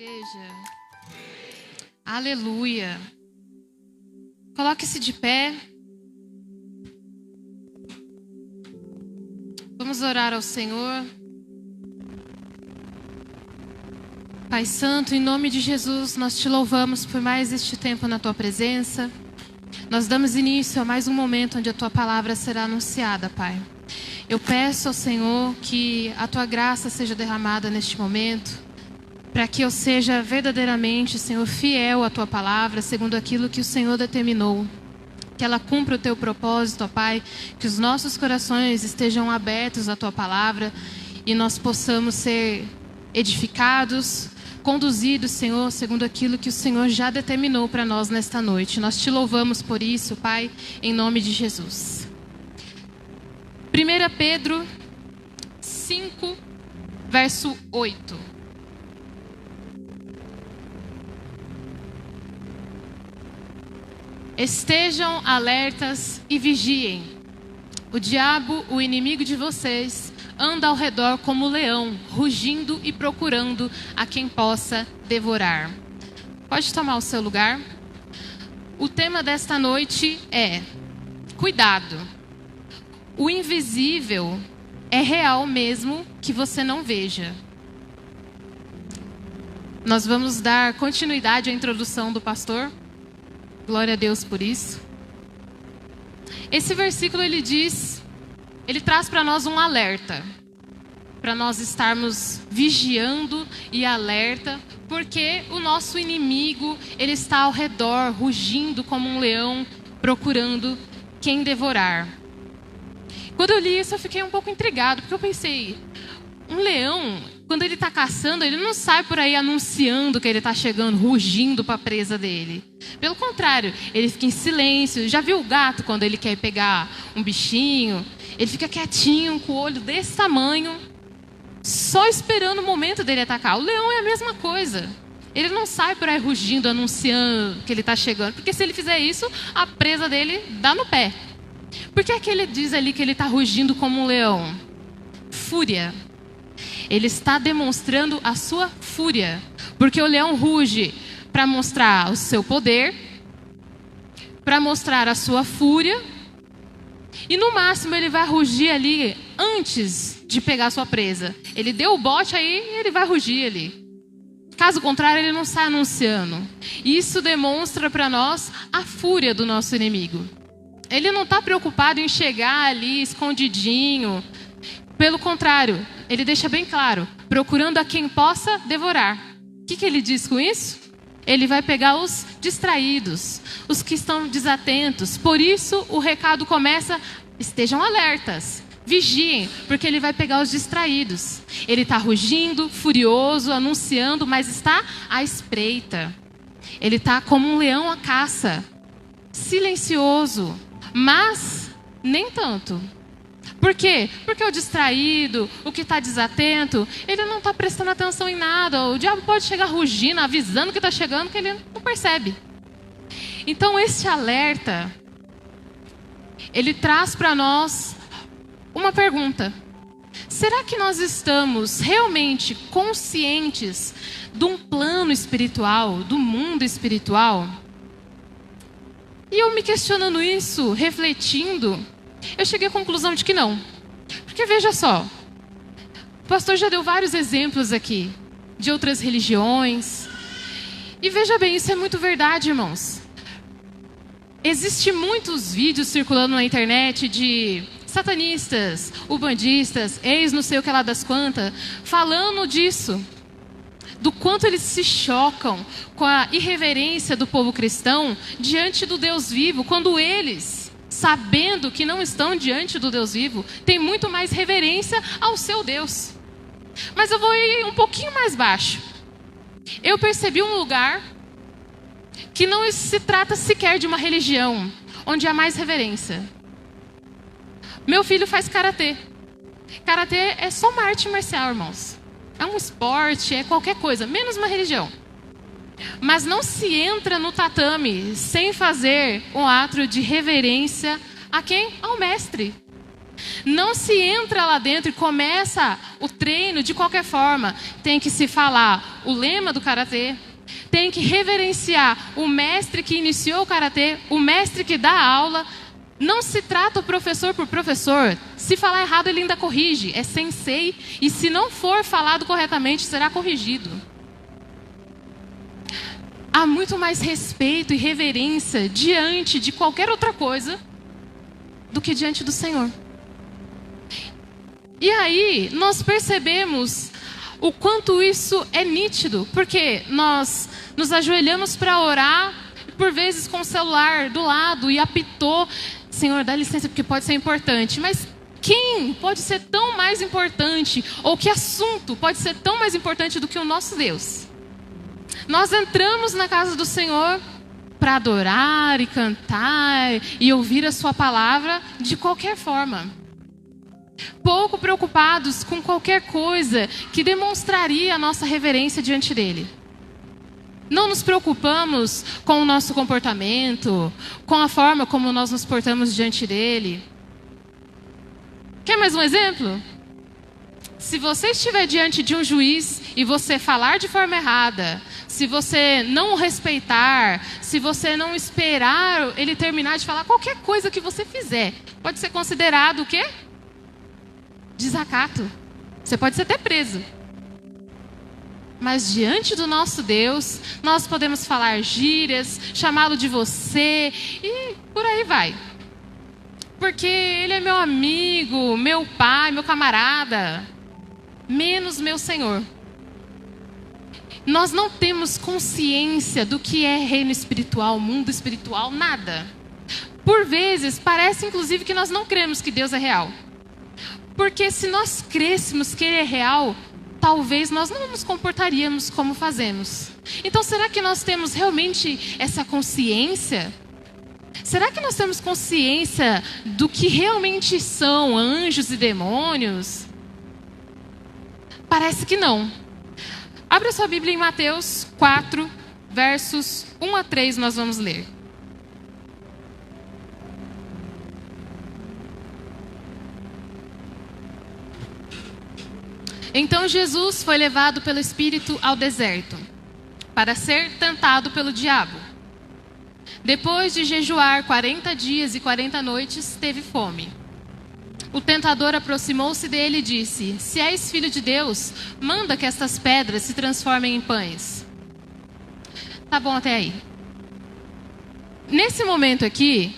igreja. Aleluia. Coloque-se de pé. Vamos orar ao Senhor. Pai Santo, em nome de Jesus, nós te louvamos por mais este tempo na tua presença. Nós damos início a mais um momento onde a tua palavra será anunciada, Pai. Eu peço ao Senhor que a tua graça seja derramada neste momento, para que eu seja verdadeiramente, Senhor, fiel à tua palavra, segundo aquilo que o Senhor determinou. Que ela cumpra o teu propósito, ó Pai, que os nossos corações estejam abertos à tua palavra e nós possamos ser edificados, conduzidos, Senhor, segundo aquilo que o Senhor já determinou para nós nesta noite. Nós te louvamos por isso, Pai, em nome de Jesus. 1 Pedro 5, verso 8. Estejam alertas e vigiem. O diabo, o inimigo de vocês, anda ao redor como leão, rugindo e procurando a quem possa devorar. Pode tomar o seu lugar. O tema desta noite é: cuidado. O invisível é real mesmo que você não veja. Nós vamos dar continuidade à introdução do pastor. Glória a Deus por isso. Esse versículo ele traz para nós um alerta, para nós estarmos vigiando e alerta, porque o nosso inimigo ele está ao redor, rugindo como um leão, procurando quem devorar. Quando eu li isso, eu fiquei um pouco intrigado, porque eu pensei, um leão, quando ele está caçando, ele não sai por aí anunciando que ele está chegando, rugindo para a presa dele. Pelo contrário, ele fica em silêncio. Já viu o gato quando ele quer pegar um bichinho? Ele fica quietinho, com o olho desse tamanho, só esperando o momento dele atacar. O leão é a mesma coisa. Ele não sai por aí rugindo, anunciando que ele está chegando, porque se ele fizer isso, a presa dele dá no pé. Por que é que ele diz ali que ele está rugindo como um leão? Fúria. Ele está demonstrando a sua fúria. Porque o leão ruge para mostrar o seu poder, para mostrar a sua fúria. E no máximo ele vai rugir ali antes de pegar a sua presa. Ele deu o bote, aí ele vai rugir ali. Caso contrário, ele não sai anunciando. Isso demonstra para nós a fúria do nosso inimigo. Ele não está preocupado em chegar ali escondidinho. Pelo contrário, ele deixa bem claro, procurando a quem possa devorar. O que ele diz com isso? Ele vai pegar os distraídos, os que estão desatentos. Por isso o recado começa: estejam alertas, vigiem, porque ele vai pegar os distraídos. Ele está rugindo, furioso, anunciando, mas está à espreita. Ele está como um leão à caça, silencioso, mas nem tanto. Por quê? Porque o distraído, o que está desatento, ele não está prestando atenção em nada. O diabo pode chegar rugindo, avisando que está chegando, que ele não percebe. Então esse alerta, ele traz para nós uma pergunta. Será que nós estamos realmente conscientes de um plano espiritual, do mundo espiritual? E eu me questionando isso, refletindo, eu cheguei à conclusão de que não. Porque veja só, o pastor já deu vários exemplos aqui de outras religiões. E veja bem, isso é muito verdade, irmãos. Existem muitos vídeos circulando na internet de satanistas, ubandistas, ex não sei o que lá das quantas, falando disso. Do quanto eles se chocam com a irreverência do povo cristão diante do Deus vivo, quando eles, sabendo que não estão diante do Deus vivo, têm muito mais reverência ao seu Deus. Mas eu vou ir um pouquinho mais baixo. Eu percebi um lugar que não se trata sequer de uma religião, onde há mais reverência. Meu filho faz karatê. Karatê é só uma arte marcial, irmãos. É um esporte, é qualquer coisa, menos uma religião. Mas não se entra no tatame sem fazer um ato de reverência a quem? Ao mestre. Não se entra lá dentro e começa o treino de qualquer forma. Tem que se falar o lema do karatê, tem que reverenciar o mestre que iniciou o karatê, o mestre que dá a aula. Não se trata o professor por professor. Se falar errado, ele ainda corrige. É sensei. E se não for falado corretamente, será corrigido. Há muito mais respeito e reverência diante de qualquer outra coisa do que diante do Senhor. E aí, nós percebemos o quanto isso é nítido. Porque nós nos ajoelhamos para orar, por vezes com o celular do lado, e apitou: Senhor, dá licença porque pode ser importante. Mas quem pode ser tão mais importante? Ou que assunto pode ser tão mais importante do que o nosso Deus? Nós entramos na casa do Senhor para adorar e cantar e ouvir a sua palavra de qualquer forma. Pouco preocupados com qualquer coisa que demonstraria a nossa reverência diante dele. Não nos preocupamos com o nosso comportamento, com a forma como nós nos portamos diante dele. Quer mais um exemplo? Se você estiver diante de um juiz e você falar de forma errada, se você não o respeitar, se você não esperar ele terminar de falar, qualquer coisa que você fizer, pode ser considerado o quê? Desacato. Você pode ser até preso. Mas diante do nosso Deus, nós podemos falar gírias, chamá-lo de você e por aí vai. Porque ele é meu amigo, meu pai, meu camarada, menos meu Senhor. Nós não temos consciência do que é reino espiritual, mundo espiritual, nada. Por vezes, parece inclusive que nós não cremos que Deus é real. Porque se nós crêssemos que Ele é real, talvez nós não nos comportaríamos como fazemos. Então, será que nós temos realmente essa consciência? Será que nós temos consciência do que realmente são anjos e demônios? Parece que não. Abra sua Bíblia em Mateus 4, versos 1 a 3, nós vamos ler. Então Jesus foi levado pelo Espírito ao deserto, para ser tentado pelo diabo. Depois de jejuar 40 dias e 40 noites, teve fome. O tentador aproximou-se dele e disse: Se és filho de Deus, manda que estas pedras se transformem em pães. Tá bom até aí. Nesse momento aqui,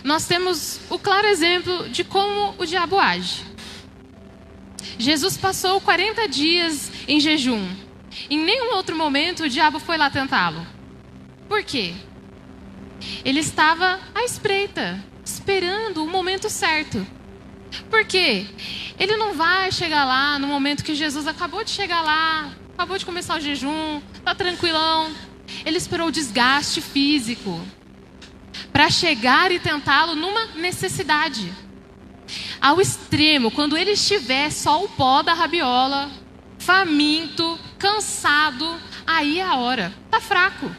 nós temos o claro exemplo de como o diabo age. Jesus passou 40 dias em jejum. Em nenhum outro momento o diabo foi lá tentá-lo. Por quê? Ele estava à espreita, esperando o momento certo. Por quê? Ele não vai chegar lá no momento que Jesus acabou de chegar lá, acabou de começar o jejum, está tranquilão. Ele esperou o desgaste físico para chegar e tentá-lo numa necessidade. Ao extremo, quando ele estiver só o pó da rabiola, faminto, cansado, aí é a hora. Está fraco.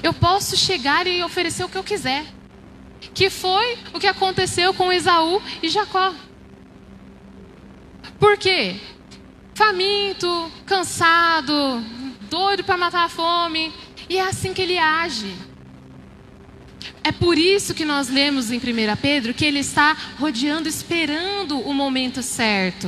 Eu posso chegar e oferecer o que eu quiser. Que foi o que aconteceu com Esaú e Jacó. Por quê? Faminto, cansado, doido para matar a fome. E é assim que ele age. É por isso que nós lemos em 1 Pedro que ele está rodeando, esperando o momento certo.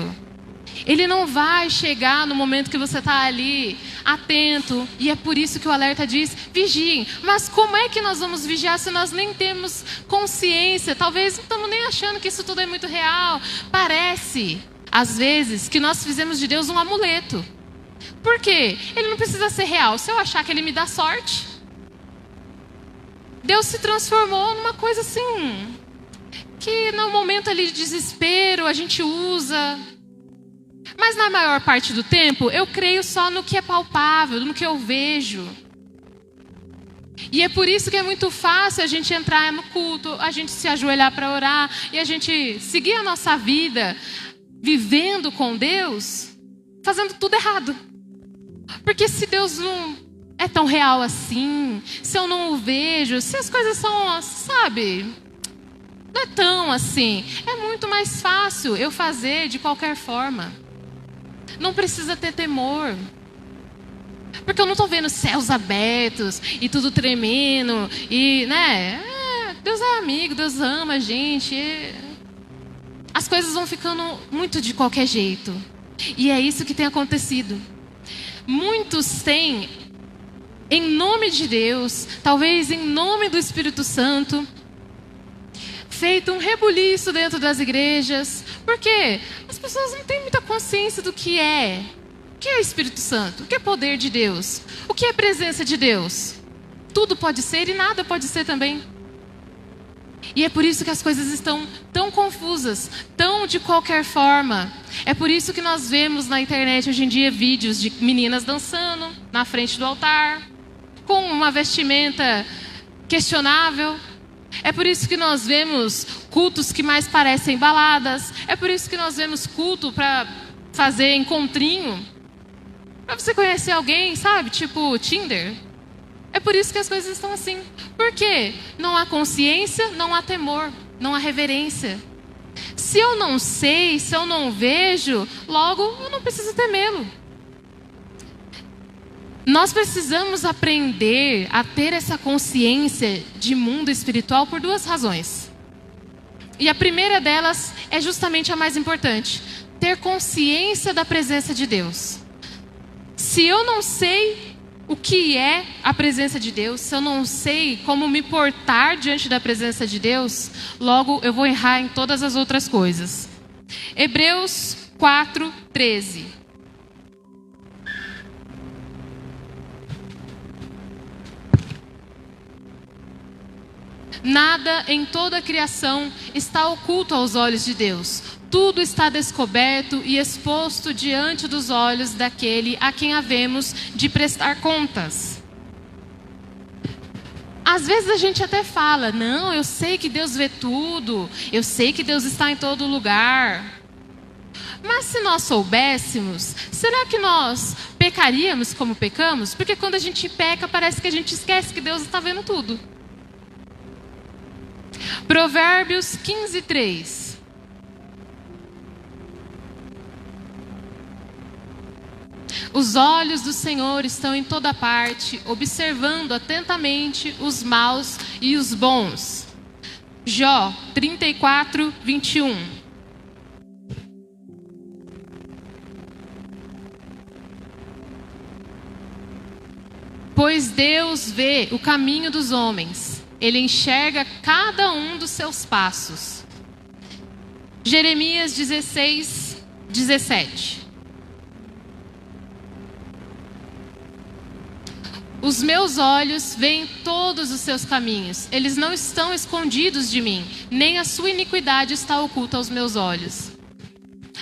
Ele não vai chegar no momento que você está ali, atento. E é por isso que o alerta diz, vigiem. Mas como é que nós vamos vigiar se nós nem temos consciência? Talvez não estamos nem achando que isso tudo é muito real. Parece, às vezes, que nós fizemos de Deus um amuleto. Por quê? Ele não precisa ser real. Se eu achar que ele me dá sorte... Deus se transformou numa coisa assim, que no momento ali de desespero a gente usa. Mas na maior parte do tempo, eu creio só no que é palpável, no que eu vejo. E é por isso que é muito fácil a gente entrar no culto, a gente se ajoelhar para orar e a gente seguir a nossa vida vivendo com Deus, fazendo tudo errado. Porque se Deus não é tão real assim, se eu não o vejo, se as coisas são, sabe, Não é tão assim. É muito mais fácil eu fazer de qualquer forma. Não precisa ter temor. Porque eu não estou vendo céus abertos e tudo tremendo. E, né? Deus é amigo, Deus ama a gente. As coisas vão ficando muito de qualquer jeito. E é isso que tem acontecido. Muitos têm, em nome de Deus, talvez em nome do Espírito Santo, feito um rebuliço dentro das igrejas. Por quê? As pessoas não têm muita consciência do que é. O que é Espírito Santo? O que é poder de Deus? O que é presença de Deus? Tudo pode ser e nada pode ser também. E é por isso que as coisas estão tão confusas, tão de qualquer forma. É por isso que nós vemos na internet hoje em dia vídeos de meninas dançando na frente do altar, com uma vestimenta questionável. É por isso que nós vemos cultos que mais parecem baladas. É por isso que nós vemos culto para fazer encontrinho, para você conhecer alguém, sabe? Tipo Tinder. É por isso que as coisas estão assim. Por quê? Não há consciência, não há temor, não há reverência. Se eu não sei, se eu não vejo, logo eu não preciso temê-lo. Nós precisamos aprender a ter essa consciência de mundo espiritual por duas razões. E a primeira delas é justamente a mais importante: ter consciência da presença de Deus. Se eu não sei o que é a presença de Deus, se eu não sei como me portar diante da presença de Deus, logo eu vou errar em todas as outras coisas. Hebreus 4:13. Nada em toda a criação está oculto aos olhos de Deus. Tudo está descoberto e exposto diante dos olhos daquele a quem havemos de prestar contas. Às vezes a gente até fala: não, eu sei que Deus vê tudo, eu sei que Deus está em todo lugar. Mas se nós soubéssemos, será que nós pecaríamos como pecamos? Porque quando a gente peca, parece que a gente esquece que Deus está vendo tudo. Provérbios 15:3. Os olhos do Senhor estão em toda parte, observando atentamente os maus e os bons. Jó 34:21. Pois Deus vê o caminho dos homens, Ele enxerga cada um dos seus passos. Jeremias 16:17. Os meus olhos veem todos os seus caminhos. Eles não estão escondidos de mim, nem a sua iniquidade está oculta aos meus olhos.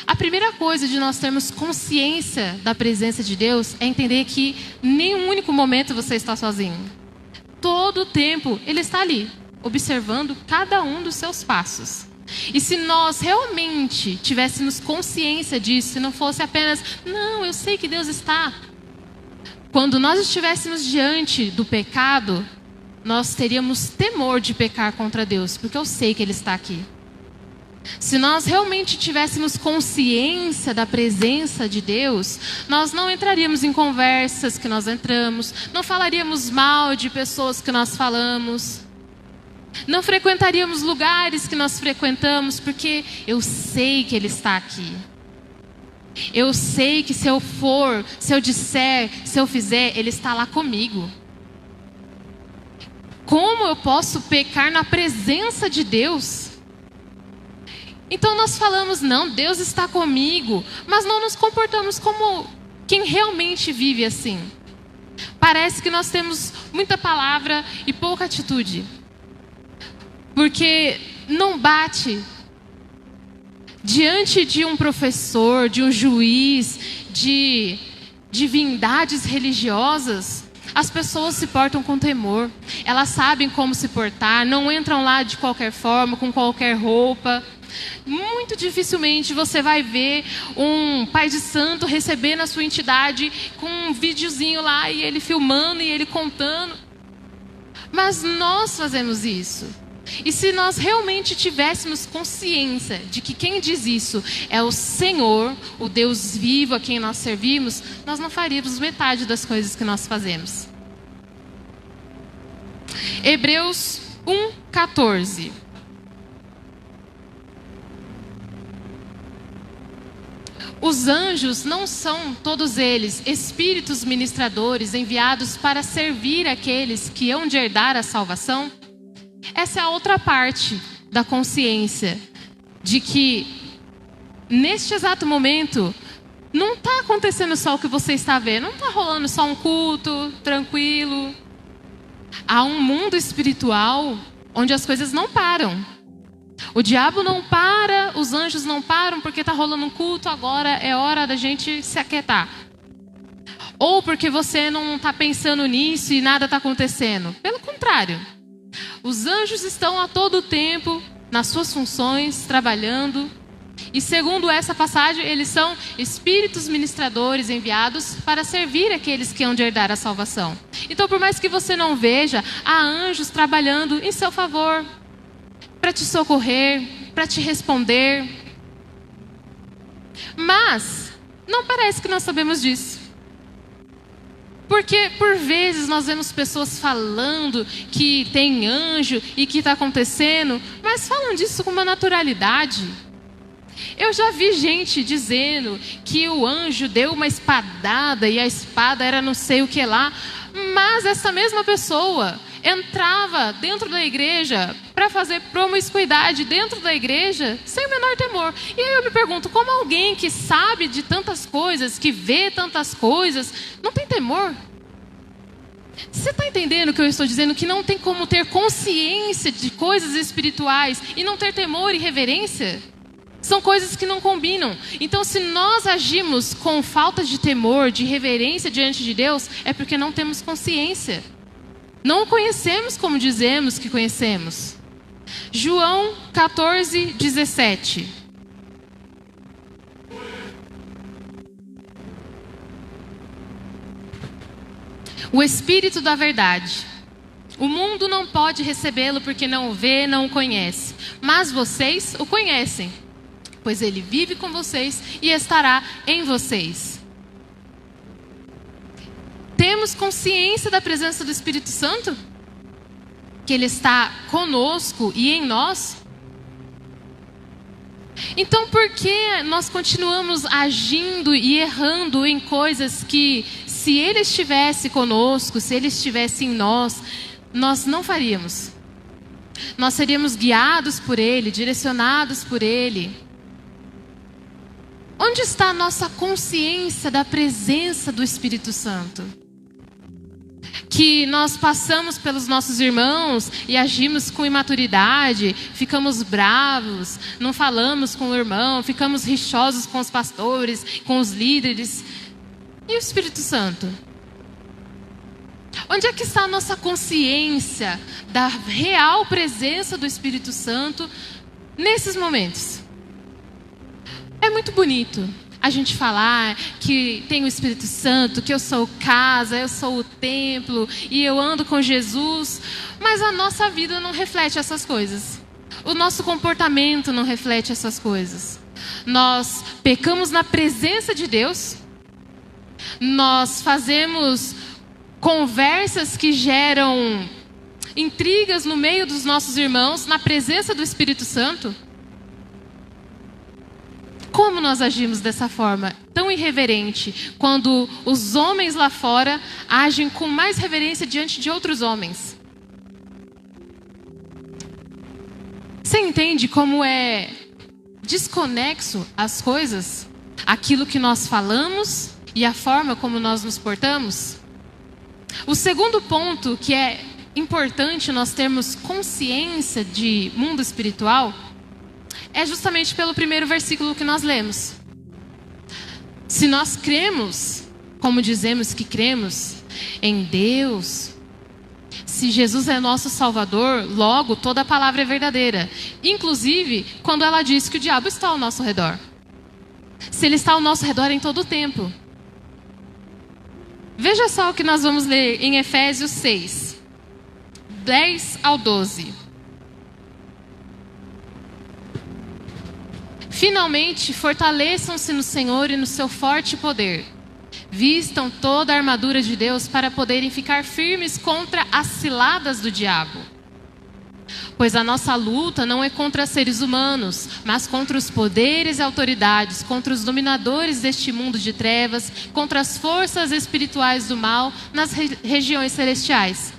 A primeira coisa de nós termos consciência da presença de Deus é entender que nem um único momento você está sozinho. Todo o tempo Ele está ali, observando cada um dos seus passos. E se nós realmente tivéssemos consciência disso, se não fosse apenas, não, eu sei que Deus está. Quando nós estivéssemos diante do pecado, nós teríamos temor de pecar contra Deus, porque eu sei que Ele está aqui. Se nós realmente tivéssemos consciência da presença de Deus, nós não entraríamos em conversas que nós entramos, não falaríamos mal de pessoas que nós falamos, não frequentaríamos lugares que nós frequentamos, porque eu sei que Ele está aqui. Eu sei que se eu for, se eu disser, se eu fizer, Ele está lá comigo. Como eu posso pecar na presença de Deus? Então nós falamos, não, Deus está comigo, mas não nos comportamos como quem realmente vive assim. Parece que nós temos muita palavra e pouca atitude. Porque não bate diante de um professor, de um juiz, de divindades religiosas. As pessoas se portam com temor. Elas sabem como se portar, não entram lá de qualquer forma, com qualquer roupa. Muito dificilmente você vai ver um pai de santo recebendo a sua entidade com um videozinho lá e ele filmando e ele contando. Mas nós fazemos isso. E se nós realmente tivéssemos consciência de que quem diz isso é o Senhor, o Deus vivo a quem nós servimos, nós não faríamos metade das coisas que nós fazemos. Hebreus 1:14. Os anjos não são todos eles espíritos ministradores enviados para servir aqueles que hão de herdar a salvação? Essa é a outra parte da consciência de que neste exato momento não está acontecendo só o que você está vendo, não está rolando só um culto tranquilo. Há um mundo espiritual onde as coisas não param. O diabo não para, os anjos não param porque está rolando um culto, agora é hora da gente se aquietar. Ou porque você não está pensando nisso e nada está acontecendo. Pelo contrário, os anjos estão a todo tempo nas suas funções, trabalhando. E segundo essa passagem, eles são espíritos ministradores enviados para servir aqueles que hão de herdar a salvação. Então, por mais que você não veja, há anjos trabalhando em seu favor, para te socorrer, para te responder. Mas não parece que nós sabemos disso. Porque por vezes nós vemos pessoas falando que tem anjo e que está acontecendo, mas falam disso com uma naturalidade. Eu já vi gente dizendo que o anjo deu uma espadada e a espada era não sei o que lá, mas essa mesma pessoa entrava dentro da igreja para fazer promiscuidade dentro da igreja sem o menor temor. E aí eu me pergunto, como alguém que sabe de tantas coisas, que vê tantas coisas, não tem temor? Você está entendendo o que eu estou dizendo? Que não tem como ter consciência de coisas espirituais e não ter temor e reverência? São coisas que não combinam. Então, se nós agimos com falta de temor, de reverência diante de Deus, é porque não temos consciência. Não o conhecemos como dizemos que conhecemos. João 14:17. O Espírito da verdade. O mundo não pode recebê-lo porque não o vê, não o conhece. Mas vocês o conhecem, pois ele vive com vocês e estará em vocês. Temos consciência da presença do Espírito Santo? Que ele está conosco e em nós? Então, por que nós continuamos agindo e errando em coisas que, se ele estivesse conosco, se ele estivesse em nós, nós não faríamos? Nós seríamos guiados por ele, direcionados por ele. Onde está a nossa consciência da presença do Espírito Santo? Que nós passamos pelos nossos irmãos e agimos com imaturidade, ficamos bravos, não falamos com o irmão, ficamos rixosos com os pastores, com os líderes. E o Espírito Santo? Onde é que está a nossa consciência da real presença do Espírito Santo nesses momentos? É muito bonito a gente falar que tem o Espírito Santo, que eu sou casa, eu sou o templo e eu ando com Jesus, mas a nossa vida não reflete essas coisas. O nosso comportamento não reflete essas coisas. Nós pecamos na presença de Deus, nós fazemos conversas que geram intrigas no meio dos nossos irmãos na presença do Espírito Santo. Como nós agimos dessa forma tão irreverente, quando os homens lá fora agem com mais reverência diante de outros homens? Você entende como é desconexo as coisas? Aquilo que nós falamos e a forma como nós nos portamos? O segundo ponto que é importante nós termos consciência de mundo espiritual é justamente pelo primeiro versículo que nós lemos. Se nós cremos, como dizemos que cremos, em Deus, se Jesus é nosso Salvador, logo toda a palavra é verdadeira. Inclusive, quando ela diz que o diabo está ao nosso redor. Se ele está ao nosso redor em todo o tempo. Veja só o que nós vamos ler em Efésios 6, 10 ao 12. Finalmente, fortaleçam-se no Senhor e no seu forte poder. Vistam toda a armadura de Deus para poderem ficar firmes contra as ciladas do diabo. Pois a nossa luta não é contra seres humanos, mas contra os poderes e autoridades, contra os dominadores deste mundo de trevas, contra as forças espirituais do mal nas regiões celestiais.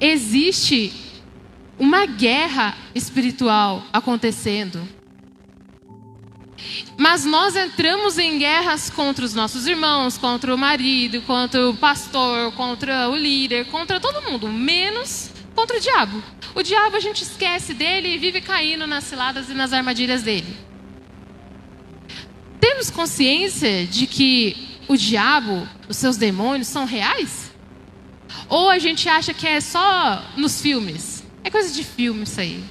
Existe uma guerra espiritual acontecendo. Mas nós entramos em guerras contra os nossos irmãos, contra o marido, contra o pastor, contra o líder, contra todo mundo, menos contra o diabo. O diabo a gente esquece dele e vive caindo nas ciladas e nas armadilhas dele. Temos consciência de que o diabo, os seus demônios, são reais? Ou a gente acha que é só nos filmes? É coisa de filme isso aí.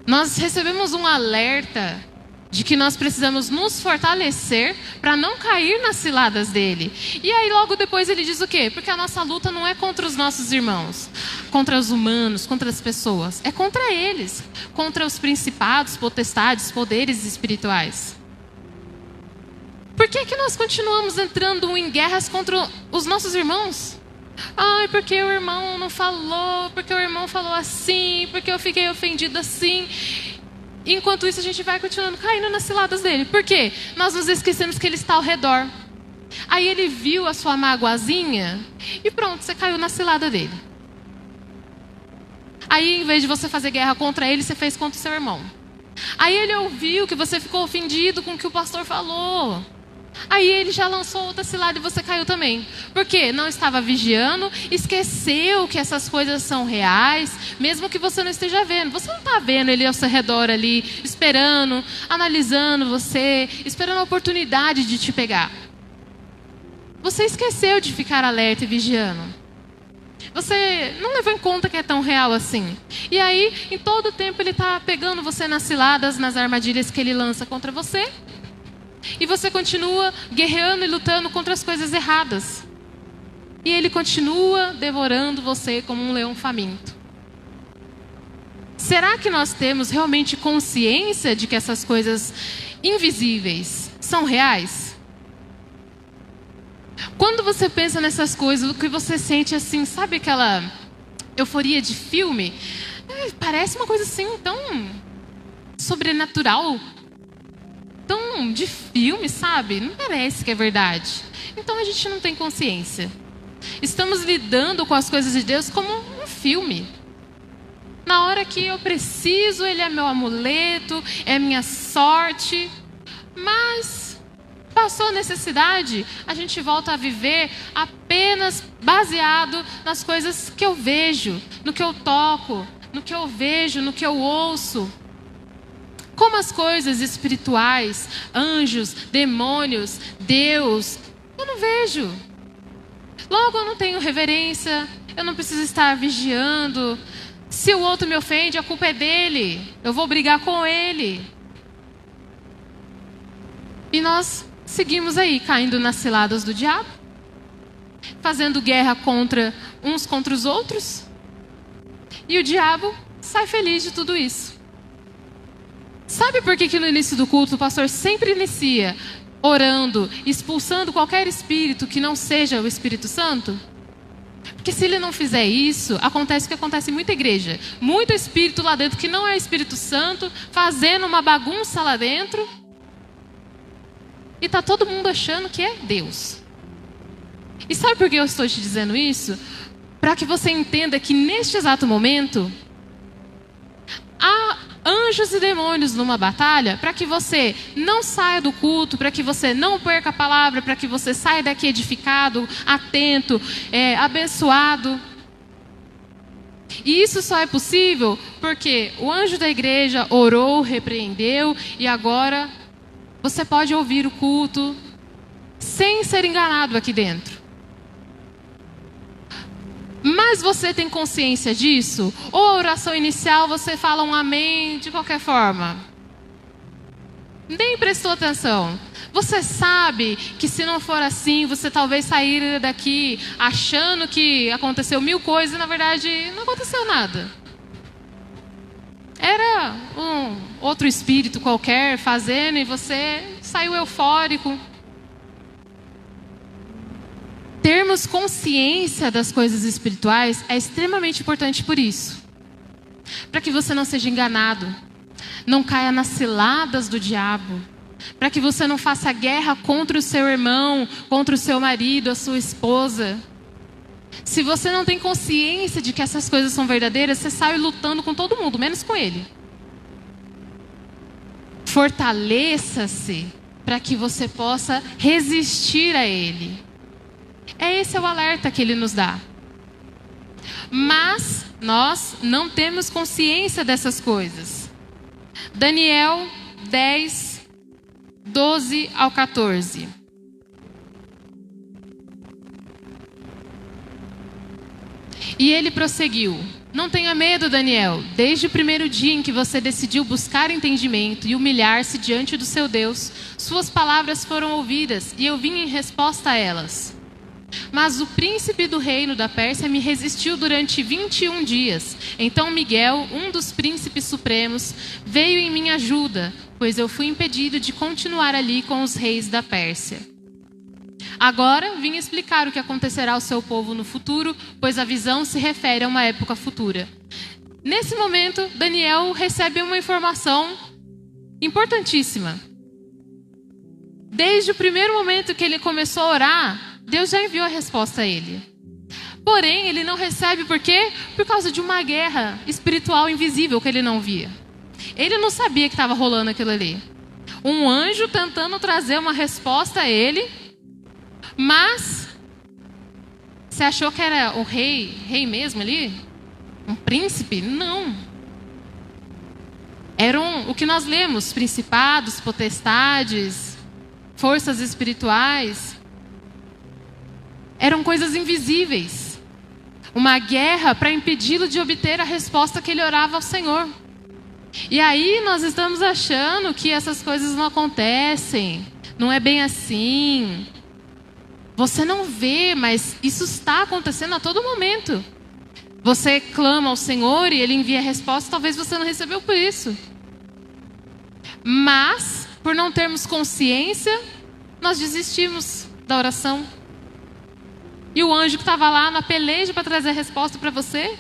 Nós recebemos um alerta de que nós precisamos nos fortalecer para não cair nas ciladas dele. E aí logo depois ele diz o quê? Porque a nossa luta não é contra os nossos irmãos, contra os humanos, contra as pessoas. É contra eles, contra os principados, potestades, poderes espirituais. Por que que nós continuamos entrando em guerras contra os nossos irmãos? Ai, porque o irmão não falou, porque o irmão falou assim, porque eu fiquei ofendido assim. Enquanto isso a gente vai continuando caindo nas ciladas dele. Por quê? Nós nos esquecemos que ele está ao redor. Aí ele viu a sua mágoazinha e pronto, você caiu na cilada dele. Aí em vez de você fazer guerra contra ele, você fez contra o seu irmão. Aí ele ouviu que você ficou ofendido com o que o pastor falou. Aí ele já lançou outra cilada e você caiu também. Por quê? Não estava vigiando, esqueceu que essas coisas são reais, mesmo que você não esteja vendo. Você não está vendo ele ao seu redor ali, esperando, analisando você, esperando a oportunidade de te pegar. Você esqueceu de ficar alerta e vigiando. Você não levou em conta que é tão real assim. E aí, em todo o tempo, ele está pegando você nas ciladas, nas armadilhas que ele lança contra você. E você continua guerreando e lutando contra as coisas erradas. E ele continua devorando você como um leão faminto. Será que nós temos realmente consciência de que essas coisas invisíveis são reais? Quando você pensa nessas coisas, o que você sente assim, sabe aquela euforia de filme? Parece uma coisa assim tão sobrenatural, tão de filme, sabe? Não parece que é verdade. Então a gente não tem consciência. Estamos lidando com as coisas de Deus como um filme. Na hora que eu preciso, ele é meu amuleto, é minha sorte. Mas passou a necessidade, a gente volta a viver apenas baseado nas coisas que eu vejo, no que eu toco, no que eu vejo, no que eu ouço. Como as coisas espirituais, anjos, demônios, Deus, eu não vejo. Logo eu não tenho reverência, eu não preciso estar vigiando. Se o outro me ofende, a culpa é dele. Eu vou brigar com ele. E nós seguimos aí, caindo nas ciladas do diabo, fazendo guerra uns contra os outros. E o diabo sai feliz de tudo isso. Sabe por que no início do culto o pastor sempre inicia orando, expulsando qualquer espírito que não seja o Espírito Santo? Porque se ele não fizer isso, acontece o que acontece em muita igreja. Muito espírito lá dentro que não é Espírito Santo, fazendo uma bagunça lá dentro. E está todo mundo achando que é Deus. E sabe por que eu estou te dizendo isso? Para que você entenda que neste exato momento há anjos e demônios numa batalha, para que você não saia do culto, para que você não perca a palavra, para que você saia daqui edificado, atento, abençoado. E isso só é possível porque o anjo da igreja orou, repreendeu, e agora você pode ouvir o culto sem ser enganado aqui dentro. Mas você tem consciência disso? Ou a oração inicial você fala um amém de qualquer forma? Nem prestou atenção. Você sabe que se não for assim, você talvez sair daqui achando que aconteceu 1000 coisas e na verdade não aconteceu nada. Era um outro espírito qualquer fazendo e você saiu eufórico. Termos consciência das coisas espirituais é extremamente importante por isso. Para que você não seja enganado, não caia nas ciladas do diabo, para que você não faça guerra contra o seu irmão, contra o seu marido, a sua esposa. Se você não tem consciência de que essas coisas são verdadeiras, você sai lutando com todo mundo, menos com ele. Fortaleça-se para que você possa resistir a ele. Esse é o alerta que ele nos dá. Mas nós não temos consciência dessas coisas. Daniel 10, 12 ao 14. E ele prosseguiu: não tenha medo, Daniel. Desde o primeiro dia em que você decidiu buscar entendimento e humilhar-se diante do seu Deus, suas palavras foram ouvidas e eu vim em resposta a elas. Mas o príncipe do reino da Pérsia me resistiu durante 21 dias. Então Miguel, um dos príncipes supremos, veio em minha ajuda, pois eu fui impedido de continuar ali com os reis da Pérsia. Agora vim explicar o que acontecerá ao seu povo no futuro, pois a visão se refere a uma época futura. Nesse momento, Daniel recebe uma informação importantíssima. Desde o primeiro momento que ele começou a orar, Deus já enviou a resposta a ele. Porém, ele não recebe por quê? Por causa de uma guerra espiritual invisível que ele não via. Ele não sabia que estava rolando aquilo ali. Um anjo tentando trazer uma resposta a ele, mas você achou que era o rei mesmo ali? Um príncipe? Não. Eram o que nós lemos, principados, potestades, forças espirituais. Eram coisas invisíveis. Uma guerra para impedi-lo de obter a resposta que ele orava ao Senhor. E aí nós estamos achando que essas coisas não acontecem. Não é bem assim. Você não vê, mas isso está acontecendo a todo momento. Você clama ao Senhor e Ele envia a resposta. Talvez você não recebeu por isso. Mas, por não termos consciência, nós desistimos da oração. E o anjo que estava lá na peleja para trazer a resposta para você?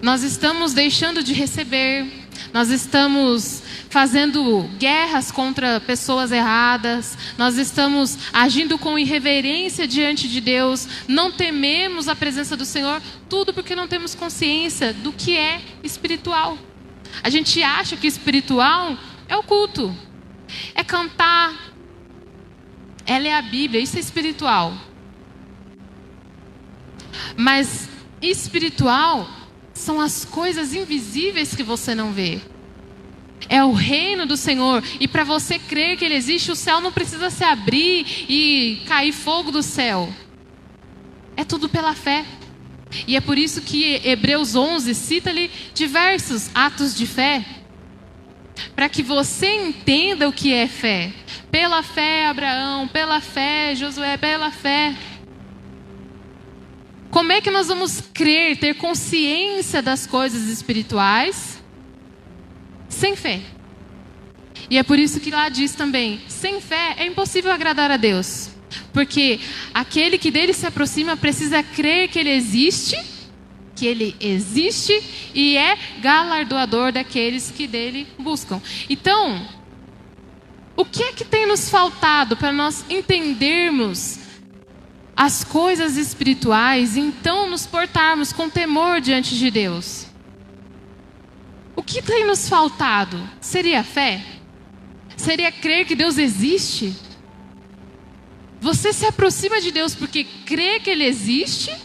Nós estamos deixando de receber. Nós estamos fazendo guerras contra pessoas erradas. Nós estamos agindo com irreverência diante de Deus. Não tememos a presença do Senhor. Tudo porque não temos consciência do que é espiritual. A gente acha que espiritual é o culto. É cantar. Ela é a Bíblia, isso é espiritual. Mas espiritual são as coisas invisíveis que você não vê. É o reino do Senhor. E para você crer que Ele existe, o céu não precisa se abrir e cair fogo do céu. É tudo pela fé. E é por isso que Hebreus 11 cita ali diversos atos de fé. Para que você entenda o que é fé. Pela fé, Abraão, pela fé, Josué, pela fé. Como é que nós vamos crer, ter consciência das coisas espirituais sem fé? E é por isso que lá diz também, sem fé é impossível agradar a Deus. Porque aquele que dele se aproxima precisa crer que ele existe e é galardoador daqueles que dele buscam. Então, o que é que tem nos faltado para nós entendermos as coisas espirituais e então nos portarmos com temor diante de Deus? O que tem nos faltado? Seria a fé? Seria crer que Deus existe? Você se aproxima de Deus porque crê que Ele existe?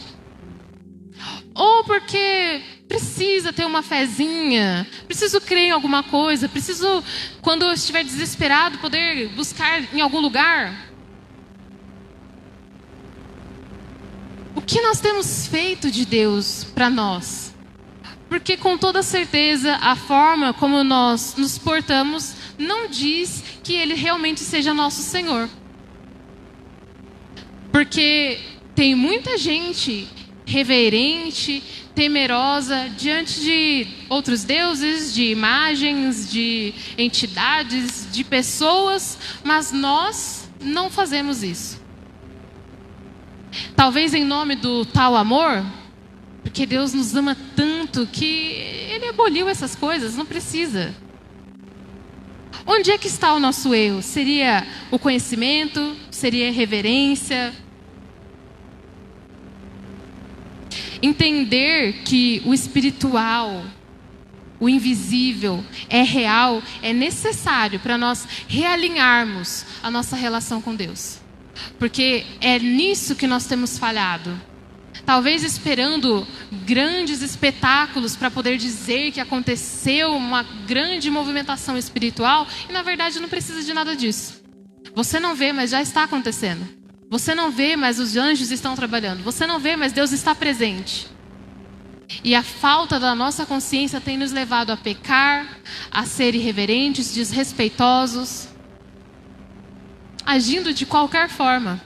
Ou porque precisa ter uma fezinha? Preciso crer em alguma coisa? Preciso, quando eu estiver desesperado, poder buscar em algum lugar? O que nós temos feito de Deus para nós? Porque com toda certeza a forma como nós nos portamos não diz que Ele realmente seja nosso Senhor. Porque tem muita gente reverente, temerosa diante de outros deuses, de imagens, de entidades, de pessoas, mas nós não fazemos isso. Talvez em nome do tal amor, porque Deus nos ama tanto que Ele aboliu essas coisas, não precisa. Onde é que está o nosso erro? Seria o conhecimento? Seria a reverência? Entender que o espiritual, o invisível, é real, é necessário para nós realinharmos a nossa relação com Deus. Porque é nisso que nós temos falhado. Talvez esperando grandes espetáculos para poder dizer que aconteceu uma grande movimentação espiritual, e na verdade não precisa de nada disso. Você não vê, mas já está acontecendo. Você não vê, mas os anjos estão trabalhando. Você não vê, mas Deus está presente. E a falta da nossa consciência tem nos levado a pecar, a ser irreverentes, desrespeitosos, agindo de qualquer forma.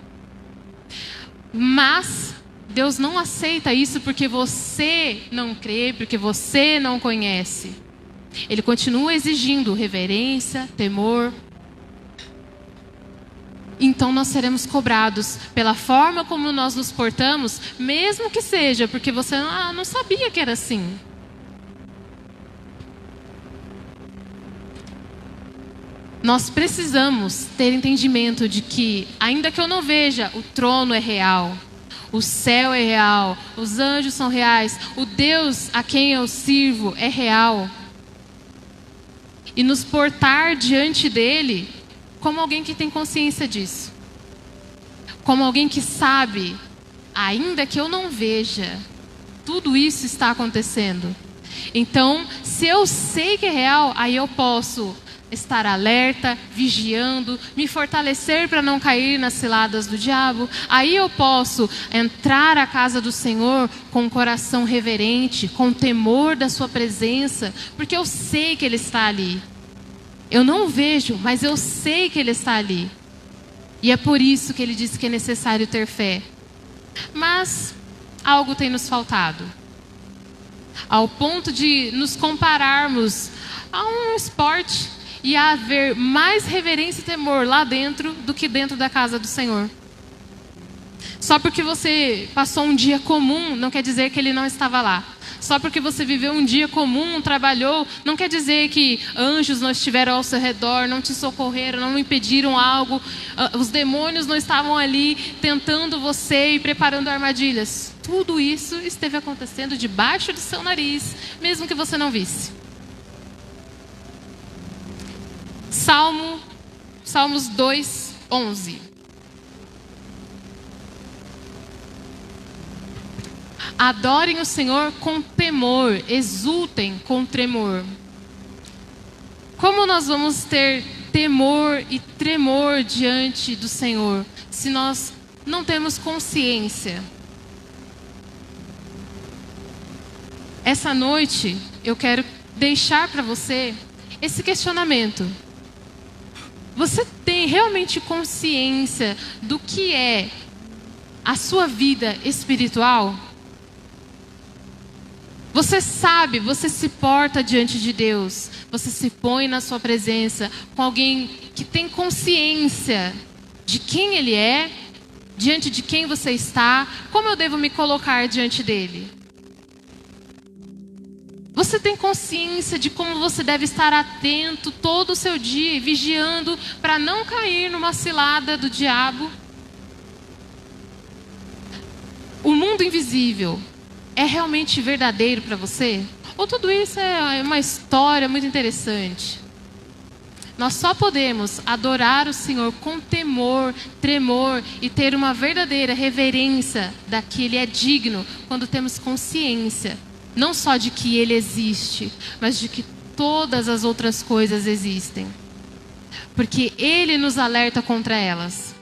Mas Deus não aceita isso porque você não crê, porque você não conhece. Ele continua exigindo reverência, temor. Então nós seremos cobrados pela forma como nós nos portamos, mesmo que seja porque você não sabia que era assim. Nós precisamos ter entendimento de que, ainda que eu não veja, o trono é real, o céu é real, os anjos são reais, o Deus a quem eu sirvo é real. E nos portar diante dele como alguém que tem consciência disso. Como alguém que sabe, ainda que eu não veja, tudo isso está acontecendo. Então, se eu sei que é real, aí eu posso estar alerta, vigiando, me fortalecer para não cair nas ciladas do diabo. Aí eu posso entrar à casa do Senhor com um coração reverente, com temor da sua presença, porque eu sei que Ele está ali. Eu não vejo, mas eu sei que Ele está ali. E é por isso que Ele disse que é necessário ter fé. Mas algo tem nos faltado. Ao ponto de nos compararmos a um esporte e a haver mais reverência e temor lá dentro do que dentro da casa do Senhor. Só porque você passou um dia comum, não quer dizer que Ele não estava lá. Só porque você viveu um dia comum, trabalhou, não quer dizer que anjos não estiveram ao seu redor, não te socorreram, não impediram algo. Os demônios não estavam ali tentando você e preparando armadilhas. Tudo isso esteve acontecendo debaixo do seu nariz, mesmo que você não visse. Salmos 2, 11. Adorem o Senhor com temor, exultem com tremor. Como nós vamos ter temor e tremor diante do Senhor, se nós não temos consciência? Essa noite, eu quero deixar para você esse questionamento. Você tem realmente consciência do que é a sua vida espiritual? Você sabe, você se porta diante de Deus, você se põe na sua presença com alguém que tem consciência de quem Ele é, diante de quem você está, como eu devo me colocar diante dEle? Você tem consciência de como você deve estar atento todo o seu dia, vigiando para não cair numa cilada do diabo? O mundo invisível é realmente verdadeiro para você? Ou tudo isso é uma história muito interessante? Nós só podemos adorar o Senhor com temor, tremor e ter uma verdadeira reverência da que Ele é digno quando temos consciência, não só de que Ele existe, mas de que todas as outras coisas existem. Porque Ele nos alerta contra elas.